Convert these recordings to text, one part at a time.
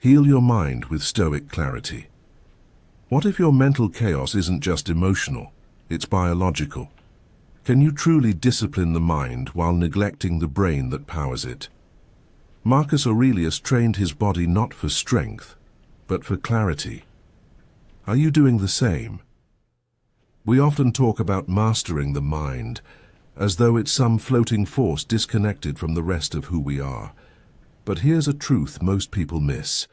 Heal your mind with Stoic clarity. What if your mental chaos isn't just emotional, it's biological? Can you truly discipline the mind while neglecting the brain that powers it? Marcus Aurelius trained his body not for strength, but for clarity. Are you doing the same? We often talk about mastering the mind, as though it's some floating force disconnected from the rest of who we are. But here's a truth most people miss.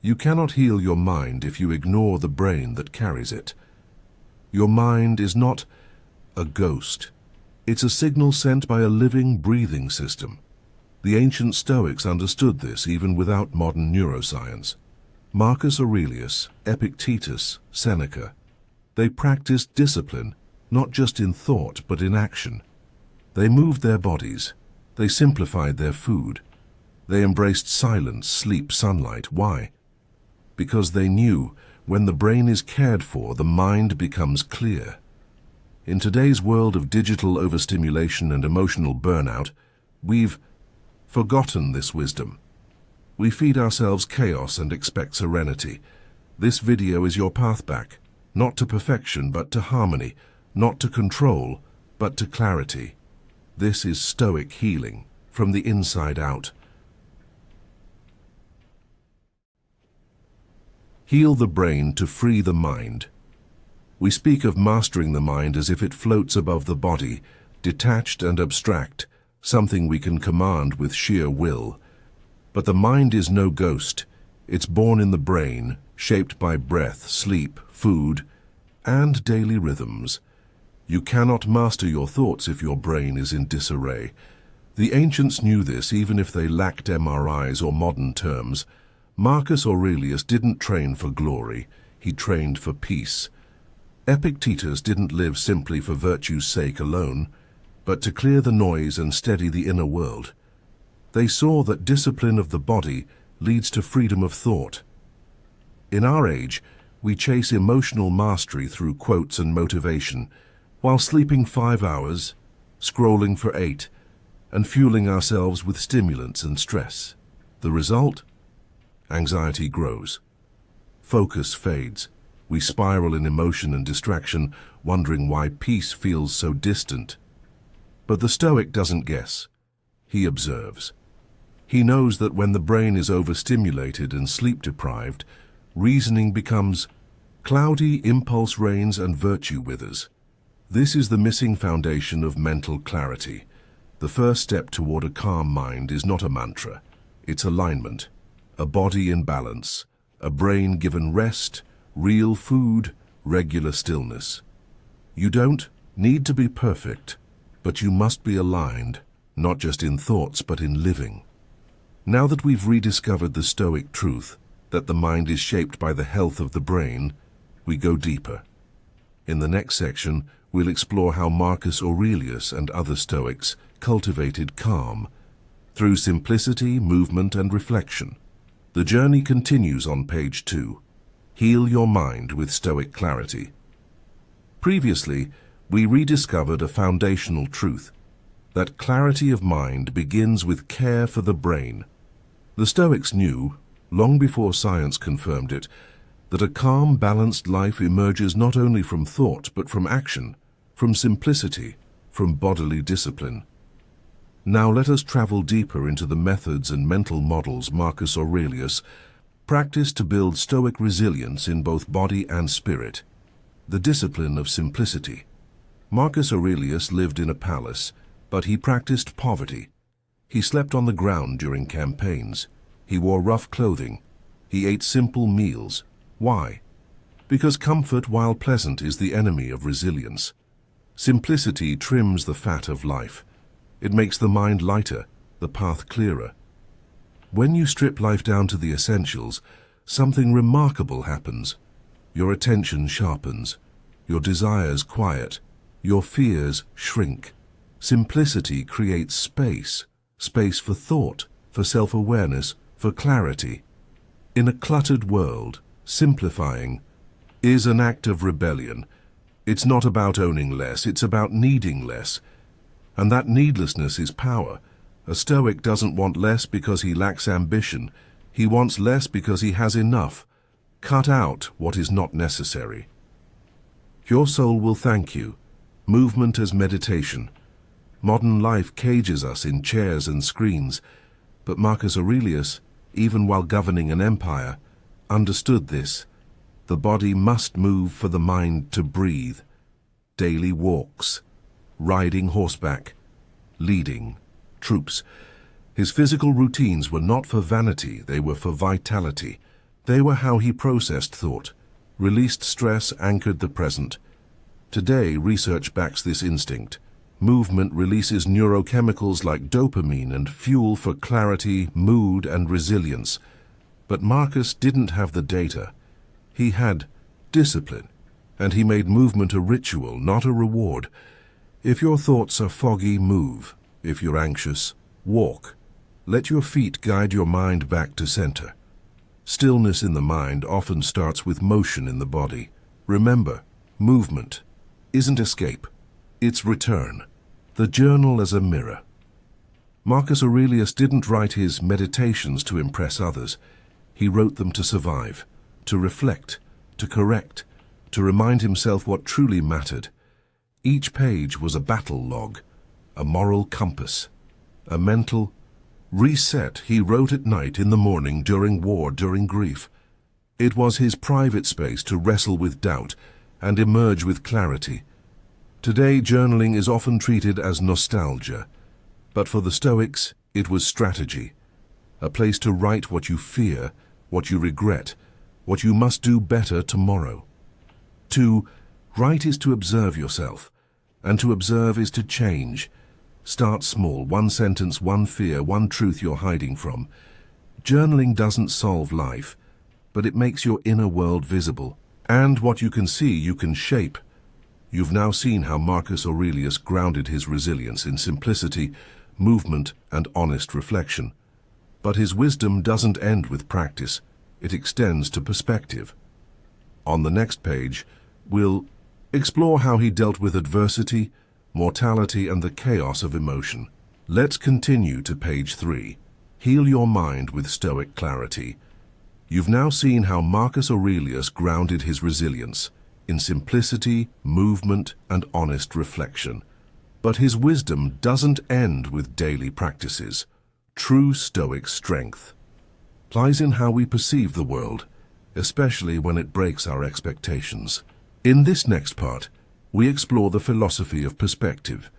You cannot heal your mind if you ignore the brain that carries it. Your mind is not a ghost. It's a signal sent by a living, breathing system. The ancient Stoics understood this even without modern neuroscience. Marcus Aurelius, Epictetus, Seneca. They practiced discipline, not just in thought but in action. They moved their bodies. They simplified their food. They embraced silence, sleep, sunlight. Why? Because they knew when the brain is cared for, the mind becomes clear. In today's world of digital overstimulation and emotional burnout, we've forgotten this wisdom. We feed ourselves chaos and expect serenity. This video is your path back, not to perfection but to harmony, not to control but to clarity. This is Stoic healing, from the inside out. Heal the brain to free the mind. We speak of mastering the mind as if it floats above the body, detached and abstract, something we can command with sheer will. But the mind is no ghost. It's born in the brain, shaped by breath, sleep, food, and daily rhythms. You cannot master your thoughts if your brain is in disarray. The ancients knew this even if they lacked MRIs or modern terms. Marcus Aurelius didn't train for glory, he trained for peace. Epictetus didn't live simply for virtue's sake alone, but to clear the noise and steady the inner world. They saw that discipline of the body leads to freedom of thought. In our age, we chase emotional mastery through quotes and motivation, while sleeping 5 hours, scrolling for 8, and fueling ourselves with stimulants and stress. The result? Anxiety grows. Focus fades. We spiral in emotion and distraction, wondering why peace feels so distant. But the Stoic doesn't guess. He observes. He knows that when the brain is overstimulated and sleep-deprived, reasoning becomes cloudy, impulse reigns, and virtue withers. This is the missing foundation of mental clarity. The first step toward a calm mind is not a mantra. It's alignment, a body in balance, a brain given rest, real food, regular stillness. You don't need to be perfect, but you must be aligned, not just in thoughts but in living. Now that we've rediscovered the Stoic truth, that the mind is shaped by the health of the brain, we go deeper. In the next section, we'll explore how Marcus Aurelius and other Stoics cultivated calm through simplicity, movement, and reflection. The journey continues on page 2. Heal your mind with Stoic clarity. Previously, we rediscovered a foundational truth, that clarity of mind begins with care for the brain. The Stoics knew, long before science confirmed it, that a calm, balanced life emerges not only from thought but from action, from simplicity, from bodily discipline. Now let us travel deeper into the methods and mental models Marcus Aurelius practiced to build Stoic resilience in both body and spirit. The discipline of simplicity. Marcus Aurelius lived in a palace, but he practiced poverty. He slept on the ground during campaigns. He wore rough clothing. He ate simple meals. Why? Because comfort, while pleasant, is the enemy of resilience. Simplicity trims the fat of life. It makes the mind lighter, the path clearer. When you strip life down to the essentials, something remarkable happens. Your attention sharpens. Your desires quiet. Your fears shrink. Simplicity creates space. Space for thought, for self-awareness, for clarity. In a cluttered world, simplifying is an act of rebellion. It's not about owning less, it's about needing less. And that needlessness is power. A Stoic doesn't want less because he lacks ambition. He wants less because he has enough. Cut out what is not necessary. Your soul will thank you. Movement as meditation. Modern life cages us in chairs and screens, but Marcus Aurelius, even while governing an empire, understood this. The body must move for the mind to breathe. Daily walks, riding horseback, leading troops. His physical routines were not for vanity, they were for vitality. They were how he processed thought, released stress, anchored the present. Today, research backs this instinct. Movement releases neurochemicals like dopamine and fuel for clarity, mood, and resilience. But Marcus didn't have the data. He had discipline, and he made movement a ritual, not a reward. If your thoughts are foggy, move. If you're anxious, walk. Let your feet guide your mind back to center. Stillness in the mind often starts with motion in the body. Remember, movement isn't escape, it's return. The journal as a mirror. Marcus Aurelius didn't write his meditations to impress others. He wrote them to survive, to reflect, to correct, to remind himself what truly mattered. Each page was a battle log, a moral compass, a mental reset he wrote at night, in the morning, during war, during grief. It was his private space to wrestle with doubt and emerge with clarity. Today, journaling is often treated as nostalgia, but for the Stoics, it was strategy. A place to write what you fear, what you regret, what you must do better tomorrow. To write is to observe yourself, and to observe is to change. Start small, one sentence, one fear, one truth you're hiding from. Journaling doesn't solve life, but it makes your inner world visible. And what you can see, you can shape. You've now seen how Marcus Aurelius grounded his resilience in simplicity, movement, and honest reflection. But his wisdom doesn't end with practice. It extends to perspective. On the next page, we'll explore how he dealt with adversity, mortality, and the chaos of emotion. Let's continue to page 3. Heal your mind with Stoic clarity. You've now seen how Marcus Aurelius grounded his resilience in simplicity, movement, and honest reflection. But his wisdom doesn't end with daily practices. True Stoic strength lies in how we perceive the world, especially when it breaks our expectations. In this next part, we explore the philosophy of perspective,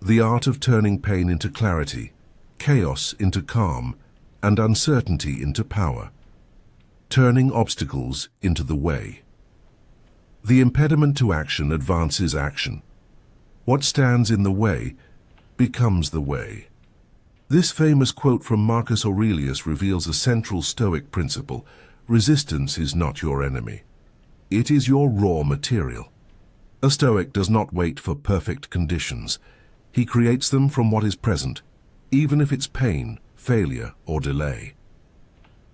the art of turning pain into clarity, chaos into calm, and uncertainty into power, turning obstacles into the way. The impediment to action advances action. What stands in the way becomes the way. This famous quote from Marcus Aurelius reveals a central Stoic principle: resistance is not your enemy. It is your raw material. A Stoic does not wait for perfect conditions. He creates them from what is present, even if it's pain, failure, or delay.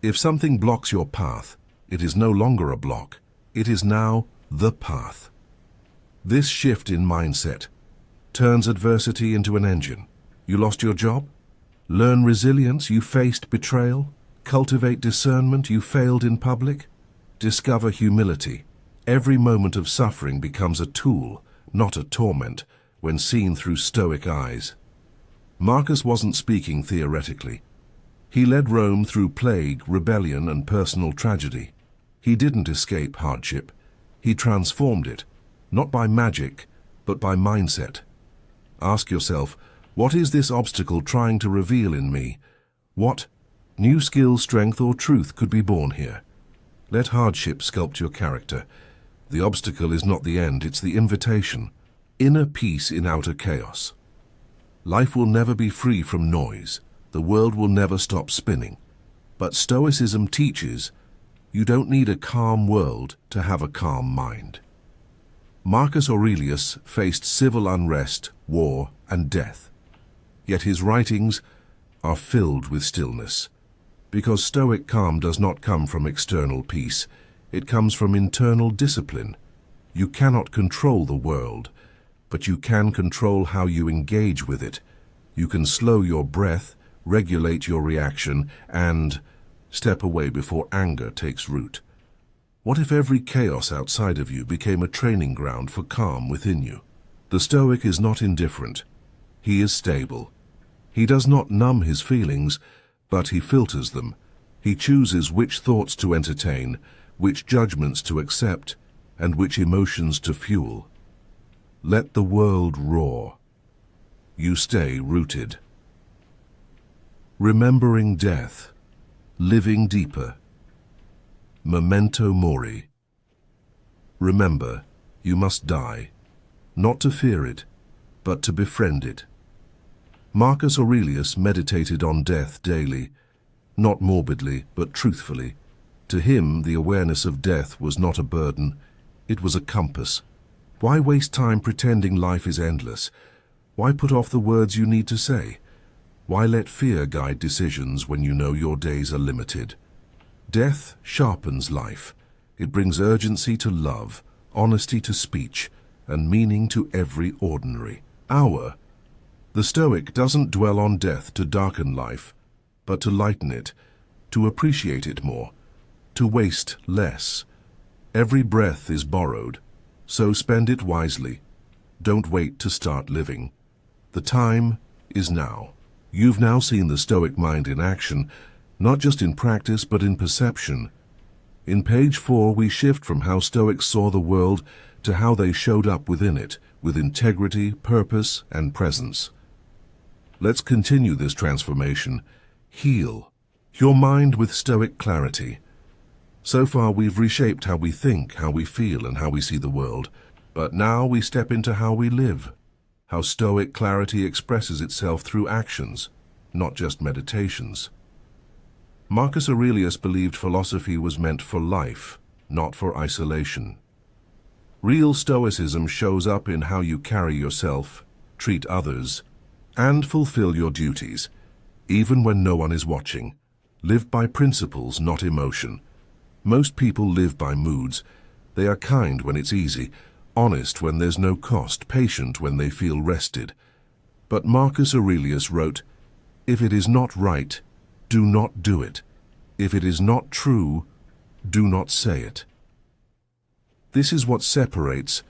If something blocks your path, it is no longer a block. It is now the path. This shift in mindset turns adversity into an engine. You lost your job? Learn resilience, you faced betrayal. Cultivate discernment, you failed in public. Discover humility. Every moment of suffering becomes a tool, not a torment, when seen through Stoic eyes. Marcus wasn't speaking theoretically. He led Rome through plague, rebellion, and personal tragedy. He didn't escape hardship. He transformed it, not by magic, but by mindset. Ask yourself, what is this obstacle trying to reveal in me? What new skill, strength, or truth could be born here? Let hardship sculpt your character. The obstacle is not the end, it's the invitation. Inner peace in outer chaos. Life will never be free from noise. The world will never stop spinning. But Stoicism teaches you don't need a calm world to have a calm mind. Marcus Aurelius faced civil unrest, war, and death. Yet his writings are filled with stillness. Because Stoic calm does not come from external peace, it comes from internal discipline. You cannot control the world, but you can control how you engage with it. You can slow your breath, regulate your reaction, and Step away before anger takes root. What if every chaos outside of you became a training ground for calm within you? The Stoic is not indifferent. He is stable. He does not numb his feelings, but he filters them. He chooses which thoughts to entertain, which judgments to accept, and which emotions to fuel. Let the world roar. You stay rooted. Remembering death. Living deeper. Memento mori. Remember, you must die, not to fear it, but to befriend it. Marcus Aurelius meditated on death daily, not morbidly, but truthfully. To him, the awareness of death was not a burden, it was a compass. Why waste time pretending life is endless? Why put off the words you need to say? Why let fear guide decisions when you know your days are limited? Death sharpens life. It brings urgency to love, honesty to speech, and meaning to every ordinary hour. The Stoic doesn't dwell on death to darken life, but to lighten it, to appreciate it more, to waste less. Every breath is borrowed, so spend it wisely. Don't wait to start living. The time is now. You've now seen the Stoic mind in action, not just in practice but in perception. In page 4 we shift from how Stoics saw the world to how they showed up within it, with integrity, purpose, and presence. Let's continue this transformation. Heal your mind with Stoic clarity. So far we've reshaped how we think, how we feel, and how we see the world. But now we step into how we live. How Stoic clarity expresses itself through actions, not just meditations. Marcus Aurelius believed philosophy was meant for life, not for isolation. Real Stoicism shows up in how you carry yourself, treat others, and fulfill your duties, even when no one is watching. Live by principles, not emotion. Most people live by moods. They are kind when it's easy, honest when there's no cost, patient when they feel rested. But Marcus Aurelius wrote, "If it is not right, do not do it. If it is not true, do not say it." This is what separates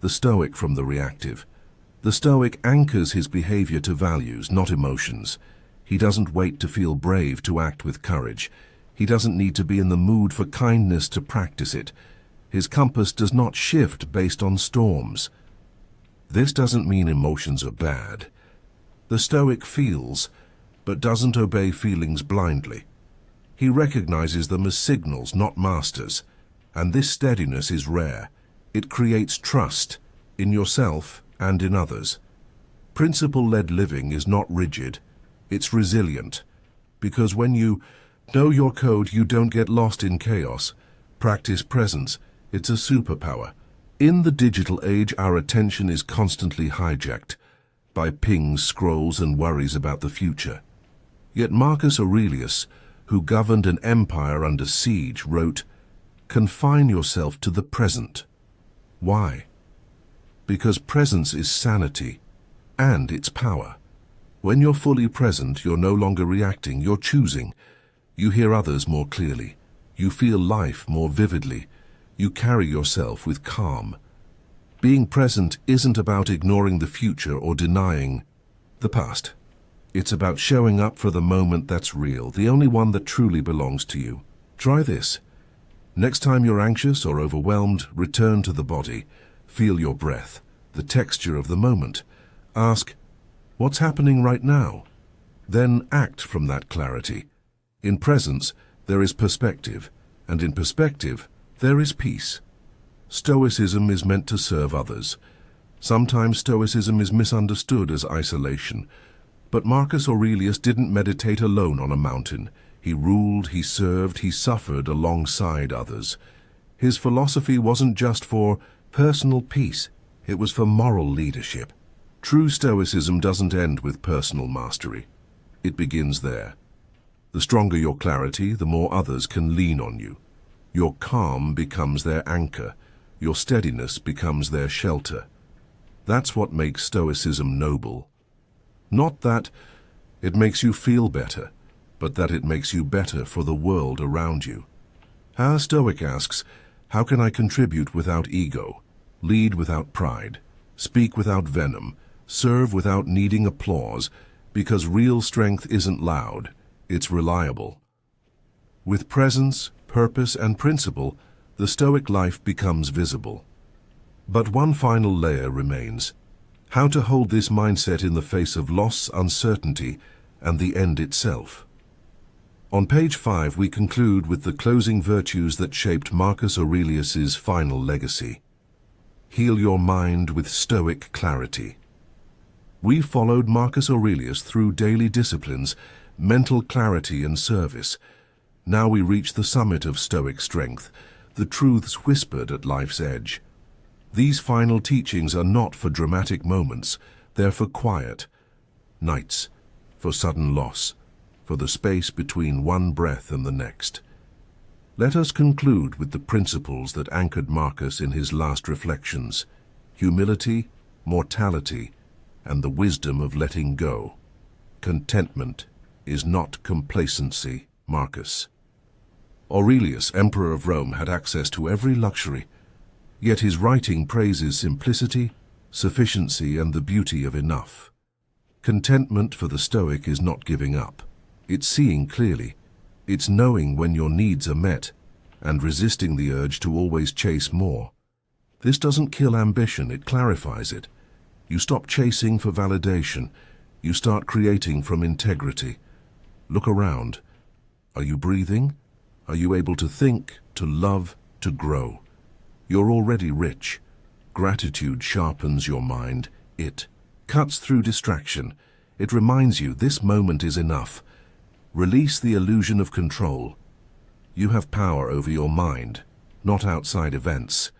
the Stoic from the reactive. The Stoic anchors his behavior to values, not emotions. He doesn't wait to feel brave to act with courage. He doesn't need to be in the mood for kindness to practice it. His compass does not shift based on storms. This doesn't mean emotions are bad. The Stoic feels, but doesn't obey feelings blindly. He recognizes them as signals, not masters. And this steadiness is rare. It creates trust in yourself and in others. Principle-led living is not rigid, it's resilient. Because when you know your code, you don't get lost in chaos. Practice presence, it's a superpower. In the digital age, our attention is constantly hijacked by pings, scrolls, and worries about the future. Yet Marcus Aurelius, who governed an empire under siege, wrote, "Confine yourself to the present." Why? Because presence is sanity, and its power. When you're fully present, you're no longer reacting, you're choosing. You hear others more clearly. You feel life more vividly. You carry yourself with calm. Being present isn't about ignoring the future or denying the past. It's about showing up for the moment that's real, the only one that truly belongs to you. Try this. Next time you're anxious or overwhelmed, return to the body. Feel your breath, the texture of the moment. Ask, what's happening right now? Then act from that clarity. In presence, there is perspective, and in perspective, there is peace. Stoicism is meant to serve others. Sometimes Stoicism is misunderstood as isolation. But Marcus Aurelius didn't meditate alone on a mountain. He ruled, he served, he suffered alongside others. His philosophy wasn't just for personal peace, it was for moral leadership. True Stoicism doesn't end with personal mastery. It begins there. The stronger your clarity, the more others can lean on you. Your calm becomes their anchor. Your steadiness becomes their shelter. That's what makes Stoicism noble. Not that it makes you feel better, but that it makes you better for the world around you. Our Stoic asks, how can I contribute without ego, lead without pride, speak without venom, serve without needing applause, because real strength isn't loud, it's reliable. With presence, purpose, and principle, the Stoic life becomes visible. But one final layer remains: how to hold this mindset in the face of loss, uncertainty, and the end itself. On page 5, we conclude with the closing virtues that shaped Marcus Aurelius's final legacy. Heal your mind with Stoic clarity. We followed Marcus Aurelius through daily disciplines, mental clarity, and service. Now we reach the summit of Stoic strength, the truths whispered at life's edge. These final teachings are not for dramatic moments, they're for quiet nights, for sudden loss, for the space between one breath and the next. Let us conclude with the principles that anchored Marcus in his last reflections: humility, mortality, and the wisdom of letting go. Contentment is not complacency, Marcus. Aurelius, Emperor of Rome, had access to every luxury, yet his writing praises simplicity, sufficiency, and the beauty of enough. Contentment for the Stoic is not giving up. It's seeing clearly. It's knowing when your needs are met and resisting the urge to always chase more. This doesn't kill ambition, it clarifies it. You stop chasing for validation. You start creating from integrity. Look around. Are you breathing? Are you able to think, to love, to grow? You're already rich. Gratitude sharpens your mind. It cuts through distraction. It reminds you this moment is enough. Release the illusion of control. You have power over your mind, not outside events.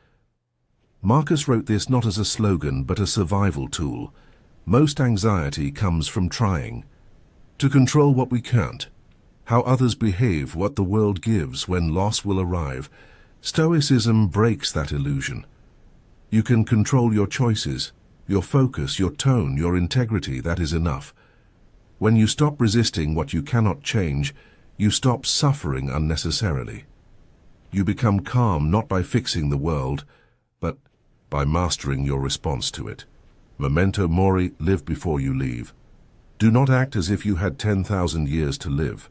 Marcus wrote this not as a slogan, but a survival tool. Most anxiety comes from trying to control what we can't, how others behave, what the world gives, when loss will arrive. Stoicism breaks that illusion. You can control your choices, your focus, your tone, your integrity. That is enough. When you stop resisting what you cannot change, you stop suffering unnecessarily. You become calm not by fixing the world, but by mastering your response to it. Memento mori, live before you leave. Do not act as if you had 10,000 years to live.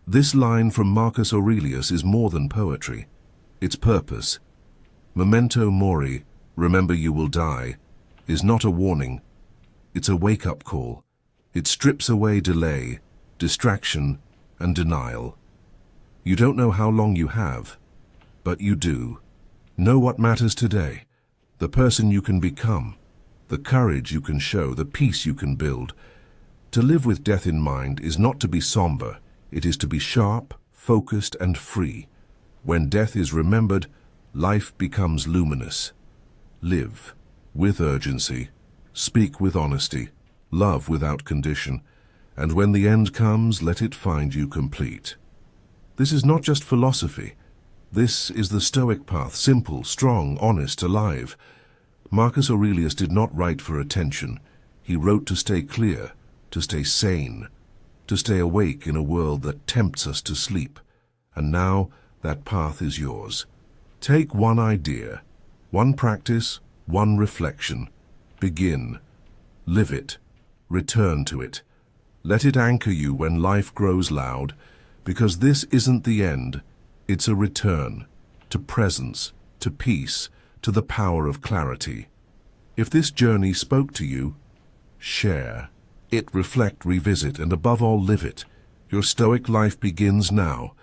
This line from Marcus Aurelius is more than poetry. Its purpose. Memento mori, remember you will die, is not a warning. It's a wake-up call. It strips away delay, distraction, and denial. You don't know how long you have, but you do. Know what matters today, the person you can become, the courage you can show, the peace you can build. To live with death in mind is not to be somber, it is to be sharp, focused, and free. When death is remembered, life becomes luminous. Live with urgency, speak with honesty, love without condition, and when the end comes, let it find you complete. This is not just philosophy. This is the Stoic path, simple, strong, honest, alive. Marcus Aurelius did not write for attention. He wrote to stay clear, to stay sane, to stay awake in a world that tempts us to sleep. And now, that path is yours. Take one idea, one practice, one reflection. Begin. Live it. Return to it. Let it anchor you when life grows loud, because this isn't the end. It's a return to presence, to peace, to the power of clarity. If this journey spoke to you, share it, reflect, revisit, and above all, live it. Your Stoic life begins now.